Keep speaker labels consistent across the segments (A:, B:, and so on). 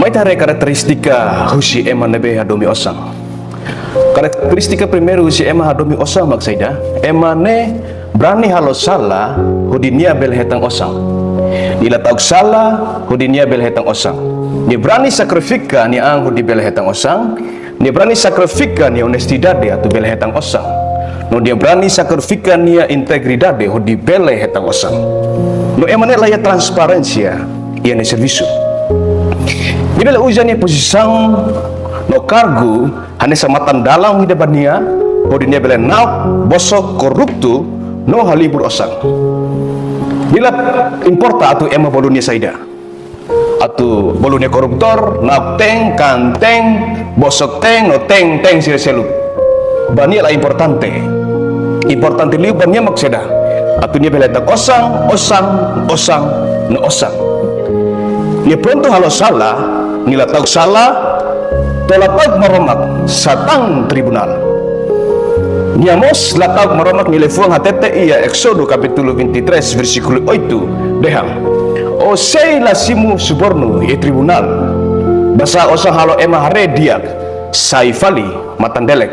A: Maitare karakteristika husi ema nebe hadomi osang. Karakteristika primeiro husi ema hadomi osang maksaida. Ema ne berani halo salah hudinia bel hetang osang. Nila tauk salah hudinia bel hetang osang. Ni berani sakrifika ni ang hudi bel hetang osang. Ni berani sakrifika ni honestidade atu bel hetang osang. No dia berani sakrifika ni integridade hudi bel hetang osang. No ema ne laya transparencia ia ne servisu. Bila ujian posisang no kargo hanya samatan dalam hidup dia, hodinya bela nauk bosok koruptu no halibur osang. Bila importa atau ema bolunya saida, atau bolunya koruptor, nauk teng, kanteng, bosok teng, no teng selu. Bania lah importante liu bania makseda. Atau dia bela tak osang, no osang. Dia pronto halo salah. Nila tahu salah, tolak meromak satang tribunal. Niamos latag meromak nilefuang hatete iya Exodo kapitulo 23 versikulo 8 dehang. O sei lasimu suborno e tribunal. Basa osang halo ema hare diak saifali matandelek.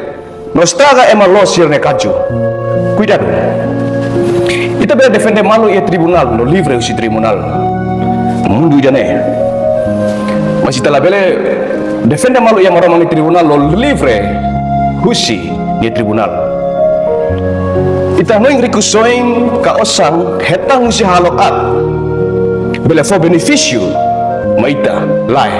A: Nostraga ema losir ne kaju. Cuidado. Ita bela defende malu e tribunal no livre usi tribunal. Mundu jane. Masih telah bele defende malu yang orang di tribunal lo livre husi di tribunal. Ita noing rikusoing ka osang hetang husi halokat bele for beneficio maita lai.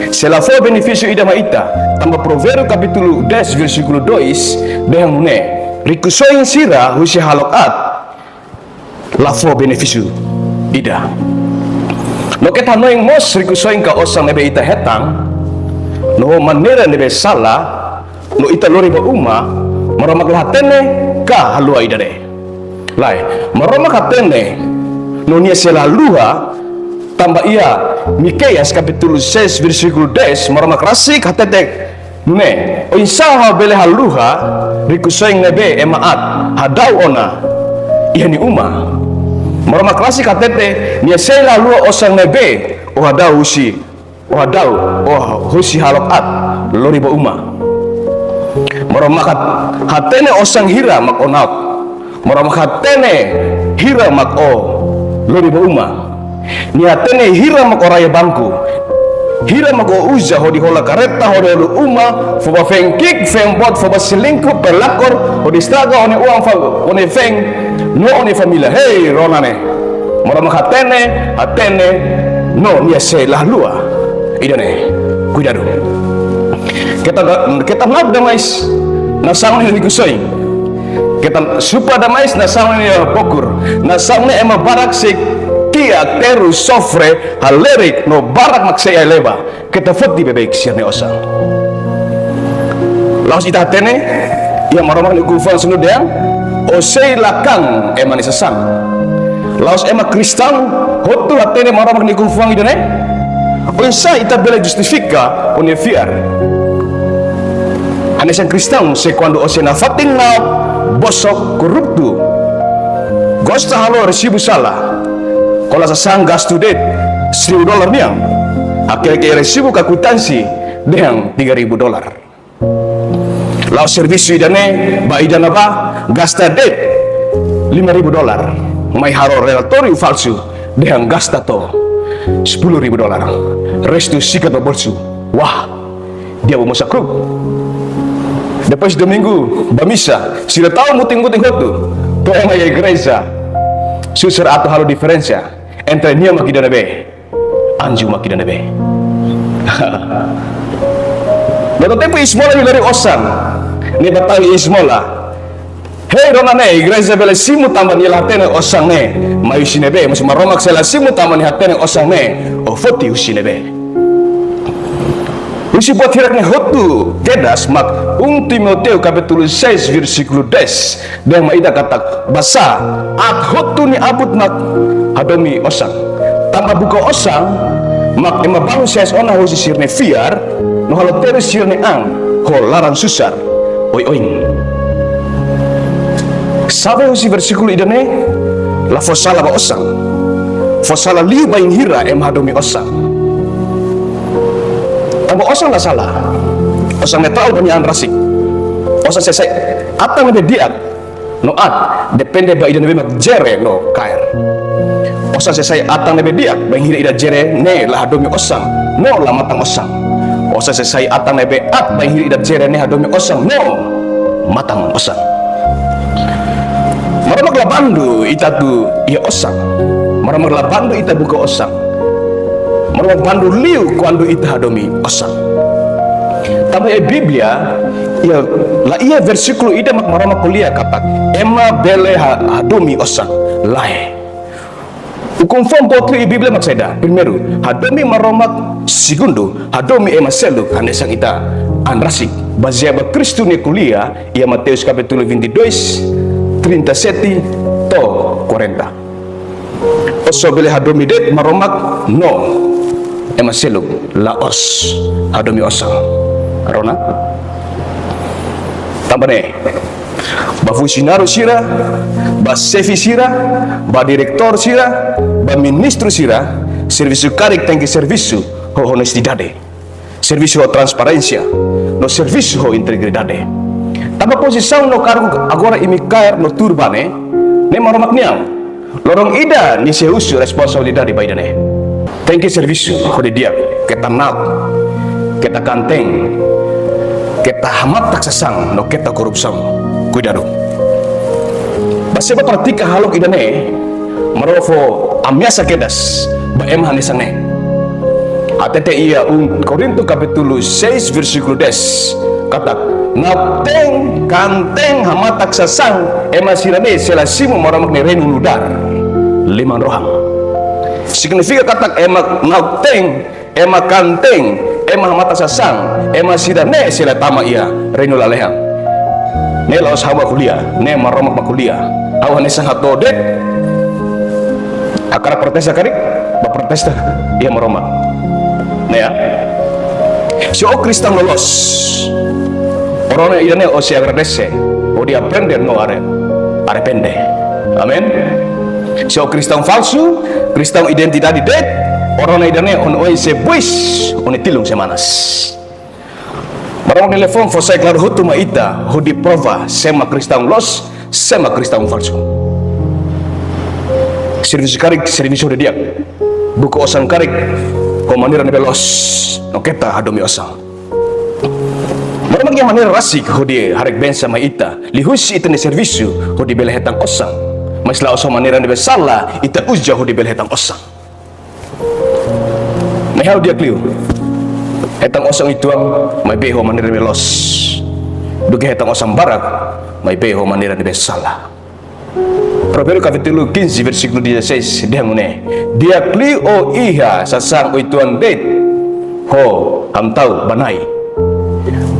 A: Sela for beneficio ida maita tambah Proverbio kapitulo 10 versikulo 2 dehang ne rikusoing sira husi halokat la for beneficio ida. No kita noing mos rikusoing ka osang nebe ita hetang no manera nebe salah no ita lori ba uma maromak lahatene ka halua idare lai maromak hatene no nia sela luha tambah ia Mikeas kapitulo 6 versikulo 10 maromak rasik hatete ne o insaha bele haluha rikusoing nebe emaat hadau ona ihani uma Marama klasik katete nia sela lua osang nebe ohadau husi halokat lori ba uma. Marama hatene osang hira mak onaut. Marama hatene hira mak o lori ba uma. Ni hatene hira mak oraya bangku. Hira mak o uza hodi hola kareta hodi holu uma foba fengkik fengbot foba selingkuh pelakor hodi straga one uang one feng no one familia hey ronane mora hatene no nia se lah lua idane cuidado kita ngap damais na sang ni kusoi kita supa damais na sang ni pokur na sang ni ema barak sik kia teru sofre halerik no barak maksaya leba kita foti bebek siane osang laos ita hatene ia mora ni kufan sunu deang o sei lakang ema ni sesang laos ema kristang hotu hatene mara magni kufang idane o insa ita bela justifika o nefiar ane sang kristang se quando o se na fatin na bosok koruptu gosta halo resibu salah kola sasang gastu det $1,000 niang akhirnya resibu kakutansi dehang $3,000 laos servisu idane ba idana ba gasta det $5,000 may haro relatorio falsu dehang gasta to $10,000 restu sikat bolsu wah dia mau sakruk depois domingo bamisa sila tahu muting-muting hotu to ema ya igreja susur atau halo diferensia entre nia makidana be anju makidana be Dato tempo ismola hilari osang ni batawi ismola hey ronane igreja bela simu taman ni latene osang ne mayu sinebe mas maromak sela simu taman ni hatene osang ne o foti usinebe usi buat hirak ne hotu kedas mak Timoteo kapitulo 6 versikulo 10 dan maida katak basa at hotu ni abut mak hadomi osang tambah buka osang mak ema bangun ses ona hosi sirne fiar no halo terus sirne ang ho larang susar oi oing sabe hosi versikulo idane la fosala ba osang fosala liu bain hira em hadomi osang osang la salah. Osang netral banyak rasik. Osang sesai atang nebe diak. No at depende ba ida nebe mak jere no kair. Osang sesai atang nebe diak bang hira ida jere ne lah hadomi osang no lah matang osang. Osang sesai atang nebe at bang hira ida jere ne hadomi osang no matang osang. Maramag labandu ita tu ia osang. Maramag labandu ita buka osang. Maramag bandu liu kuandu ita hadomi osang. Tambah Biblia ia la ia versikulo ida mak maramag kuliah katak ema bele hadomi osang lae. Hukum form potlu Biblia mak seda. Primeiro, hadomi maramag. Segundo, hadomi ema selu hanesang ita anrasik. Baseado Cristo ne kuliah ia Mateus capítulo 22 37 to 40. Oso bele hadomi det maromak no ema seluk laos hadomi osang arona tambane ba funsionario sira ba chefe sira ba direktor sira ba ministro sira serviço karik tangki serviço ho honestidade serviço ho transparencia no serviço ho integridade. Tama posisão no cargo agora imikair no turbane ne maromak niang lorong ida ni seusu responsabilidade baidane. Thank you serviço hode dia kita nak kita kanteng kita hamat taksasang no kita korupsang cuidado. Base ba pratika halok idane marofo amiasa kedas ba em hanisane. Atete ia Korinto capítulo 6 versículo 10 kata napteng kanteng hamatak sasang ema sirane selasimu maramak ni renu ludar liman rohang. Signifika kata ema napteng ema kanteng ema hamatak sasang ema sirane selatama ia renu lalehang. Ne laos hawa kuliah ne maramak makuliah awan esang hatodet akara protesta karik ba protesta ia maramak. Ya, si o Kristen lolos, orang yang ini o si agradece, o dia aprender no arrepende, amen. Si o Kristen falsu, Kristen identidade det, orang yang ini on oi se buis, on tilung semanas. Barang telepon fosai claro hutu maita, hudi prova, sema Kristen los, sema Kristen falsu. Servisi karik, servisi udah dia, buku osang karik. Komandiran belos no kita hadomi osang maramag yang manira rasik hodi harek bensa maita lihusi ita ni servisu hodi bele hetang osang mas la osang manira ni besala ita uzja hodi bele hetang osang mahal dia kliu hetang osang itu ang may beho manira belos dugi hetang osang barak may beho manira ni besala. Proverbio capítulo 15 versículo 16 dia ngune dia kli o iha sasang uituan det ho hamtau banai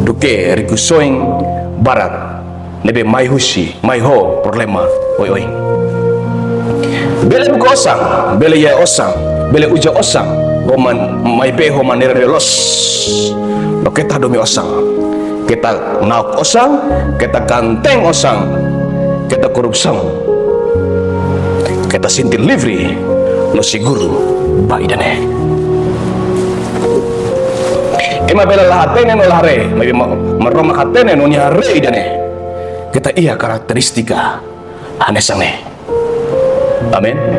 A: duke rikusoing barat nebe mai husi mai ho problema oi bele buka osang bele ya osang bele uja osang roman mai beho manera los lo kita domi osang kita nauk osang kita kanteng osang kita korupsang kita sintil livre no siguro ba idane ema bela lahatene no lahare may maroma hatene no nyare idane kita iya karakteristika hanesane amen.